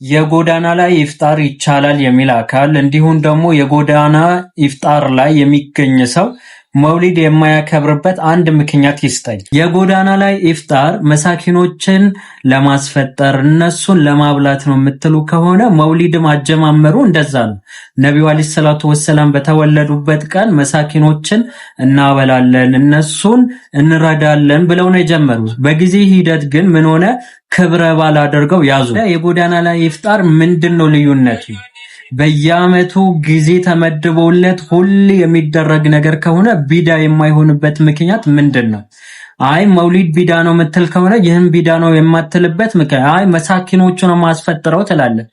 የጎዳና ላይ ኢፍጣር ይቻላል የሚል አካል እንዲሁም ደግሞ የጎዳና ኢፍጣር ላይ የሚገኝ ሰው መውሊድ የማያከብርበት አንድ ምክንያት ይስጠኝ። የጎዳና ላይ ኢፍጣር መሳኪኖችን ለማስፈጠር እነሱን ለማብላት ነው የምትሉ ከሆነ መውሊድ ማጀማመሩ እንደዛ ነው። ነቢዩ አለይሂ ሰላቱ ወሰላም በተወለዱበት ቀን መሳኪኖችን እናበላለን፣ እነሱን እንረዳለን ብለው ነው የጀመሩት። በጊዜ ሂደት ግን ምን ሆነ? ክብረ በዓል አድርገው ያዙ። የጎዳና ላይ ኢፍጣር ምንድነው ልዩነቱ? በየዓመቱ ጊዜ ተመድቦለት ሁሌ የሚደረግ ነገር ከሆነ ቢዳ የማይሆንበት ምክንያት ምንድነው? አይ መውሊድ ቢዳ ነው የምትል ከሆነ ይህም ቢዳ ነው የማትልበት ምክንያት አይ መሳኪኖቹን ማስፈጥረው ትላለህ።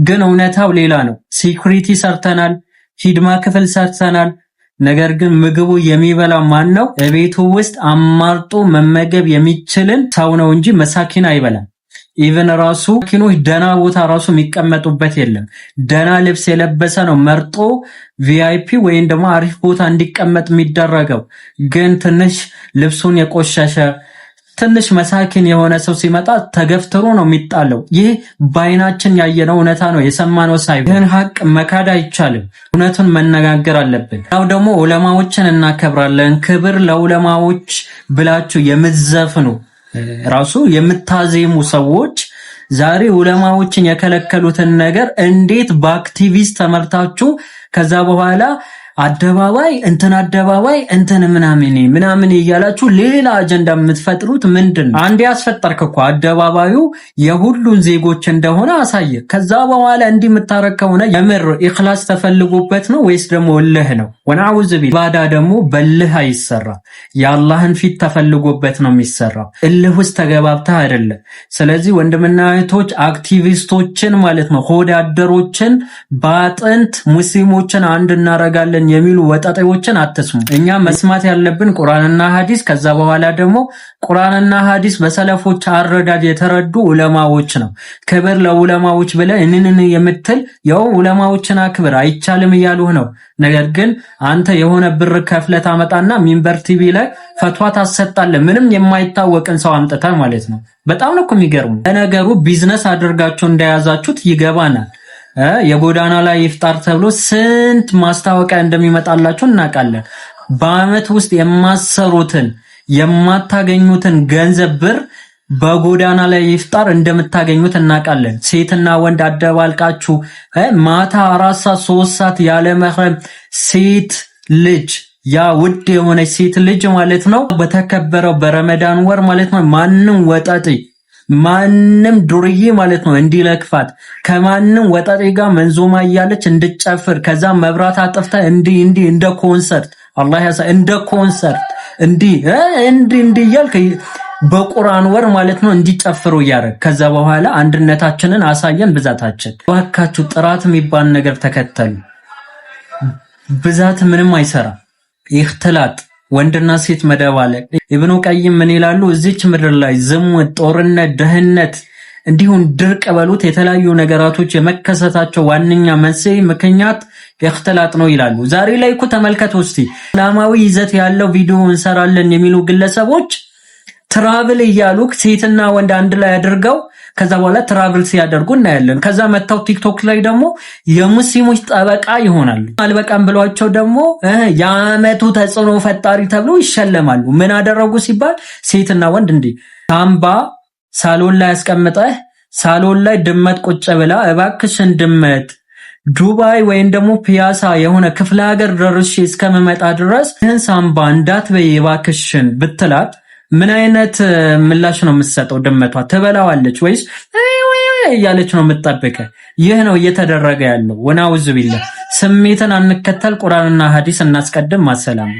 ግን እውነታው ሌላ ነው። ሴኩሪቲ ሰርተናል፣ ሂድማ ክፍል ሰርተናል። ነገር ግን ምግቡ የሚበላው ማን ነው? በቤቱ ውስጥ አማርጦ መመገብ የሚችልን ሰው ነው እንጂ መሳኪን አይበላም። ኢቨን ራሱ መሳኪኖች ደና ቦታ ራሱ የሚቀመጡበት የለም። ደና ልብስ የለበሰ ነው መርጦ ቪአይፒ ወይም ደግሞ አሪፍ ቦታ እንዲቀመጥ የሚደረገው። ግን ትንሽ ልብሱን የቆሸሸ ትንሽ መሳኪን የሆነ ሰው ሲመጣ ተገፍትሮ ነው የሚጣለው። ይህ በአይናችን ያየነው እውነታ ነው፣ የሰማነው ሳይሆን ይህን ሀቅ መካድ አይቻልም። እውነቱን መነጋገር አለብን። ያው ደግሞ ዑለማዎችን እናከብራለን። ክብር ለዑለማዎች ብላችሁ የምትዘፍኑ ራሱ የምታዜሙ ሰዎች ዛሬ ዑለማዎችን የከለከሉትን ነገር እንዴት በአክቲቪስት ተመርታችሁ ከዛ በኋላ አደባባይ እንትን ምናምን እያላችሁ ሌላ አጀንዳ የምትፈጥሩት ምንድነው? አንዴ ያስፈጠርክ እኮ አደባባዩ የሁሉን ዜጎች እንደሆነ አሳየ። ከዛ በኋላ እንዲህ የምታረግ ከሆነ የምር ኢኽላስ ተፈልጎበት ነው ወይስ ደግሞ እልህ ነው? ወነአውዝ ቢል ባዳ ደግሞ በልህ አይሰራ፣ የአላህን ፊት ተፈልጎበት ነው የሚሰራው። እልህ ውስጥ ተገባብተህ አይደለም። ስለዚህ ወንድምና እህቶች አክቲቪስቶችን ማለት ነው ሆድ አደሮችን ባጥንት ሙስሊሞችን አንድ እናረጋለን የሚሉ ወጣጣዎችን አትስሙ። እኛ መስማት ያለብን ቁርአንና ሐዲስ፣ ከዛ በኋላ ደግሞ ቁርአንና ሐዲስ በሰለፎች አረዳድ የተረዱ ዑለማዎች ነው። ክብር ለዑለማዎች ብለህ እንንን የምትል ያው ዑለማዎችን አክብር አይቻልም እያሉህ ነው። ነገር ግን አንተ የሆነ ብር ከፍለህ ታመጣና ሚንበር ቲቪ ላይ ፈትዋ ታሰጣለህ፣ ምንም የማይታወቅን ሰው አምጥተህ ማለት ነው። በጣም ነው የሚገርሙ። ለነገሩ ቢዝነስ አድርጋችሁ እንደያዛችሁት ይገባናል። የጎዳና ላይ ኢፍጣር ተብሎ ስንት ማስታወቂያ እንደሚመጣላችሁ እናውቃለን። በአመት ውስጥ የማሰሩትን የማታገኙትን ገንዘብ ብር በጎዳና ላይ ኢፍጣር እንደምታገኙት እናውቃለን። ሴትና ወንድ አደባልቃችሁ ማታ 4 ሰዓት 3 ሰዓት ያለ መህረም ሴት ልጅ ያ ውድ የሆነች ሴት ልጅ ማለት ነው በተከበረው በረመዳን ወር ማለት ነው ማንም ወጣጤ ማንም ዱርዬ ማለት ነው እንዲለክፋት ከማንም ወጣጤ ጋር መንዞማ እያለች እንድጨፍር ከዛ መብራት አጥፍታ እንዲ እንደ ኮንሰርት አላህ ያሳ እንደ ኮንሰርት እንዲ እያልክ በቁርአን ወር ማለት ነው እንዲጨፍሩ ያረግ። ከዛ በኋላ አንድነታችንን አሳየን ብዛታችን። ዋካችሁ ጥራት የሚባል ነገር ተከተሉ። ብዛት ምንም አይሰራ። ኢኽትላጥ ወንድና ሴት መደባለቅ። ኢብኑ ቀይም ምን ይላሉ? እዚች ምድር ላይ ዝሙት፣ ጦርነት፣ ድህነት እንዲሁም ድርቅ በሉት የተለያዩ ነገራቶች የመከሰታቸው ዋነኛ መንስኤ ምክንያት ኢኽትላጥ ነው ይላሉ። ዛሬ ላይ እኮ ተመልከቱ እስቲ እስላማዊ ይዘት ያለው ቪዲዮ እንሰራለን የሚሉ ግለሰቦች ትራቭል እያሉ ሴትና ወንድ አንድ ላይ አድርገው ከዛ በኋላ ትራቭል ሲያደርጉ እናያለን። ከዛ መጣው ቲክቶክ ላይ ደግሞ የሙስሊሞች ጠበቃ ይሆናሉ። አልበቃም ብሏቸው ደግሞ የዓመቱ ተጽዕኖ ፈጣሪ ተብሎ ይሸለማሉ። ምን አደረጉ ሲባል ሴትና ወንድ እንዲህ ሳምባ ሳሎን ላይ አስቀምጠህ ሳሎን ላይ ድመት ቁጭ ብላ እባክሽን ድመት ዱባይ ወይም ደግሞ ፒያሳ የሆነ ክፍለ ሀገር ደርሼ እስከመመጣ ድረስ ይህን ሳምባ እንዳትበይ እባክሽን ብትላት ምን አይነት ምላሽ ነው የምትሰጠው? ድመቷ ትበላዋለች ወይስ እያለች ነው የምትጠብቀ? ይህ ነው እየተደረገ ያለው። ወናውዝ ቢላ ስሜትን አንከተል፣ ቁርአንና ሐዲስ እናስቀድም። ማሰላም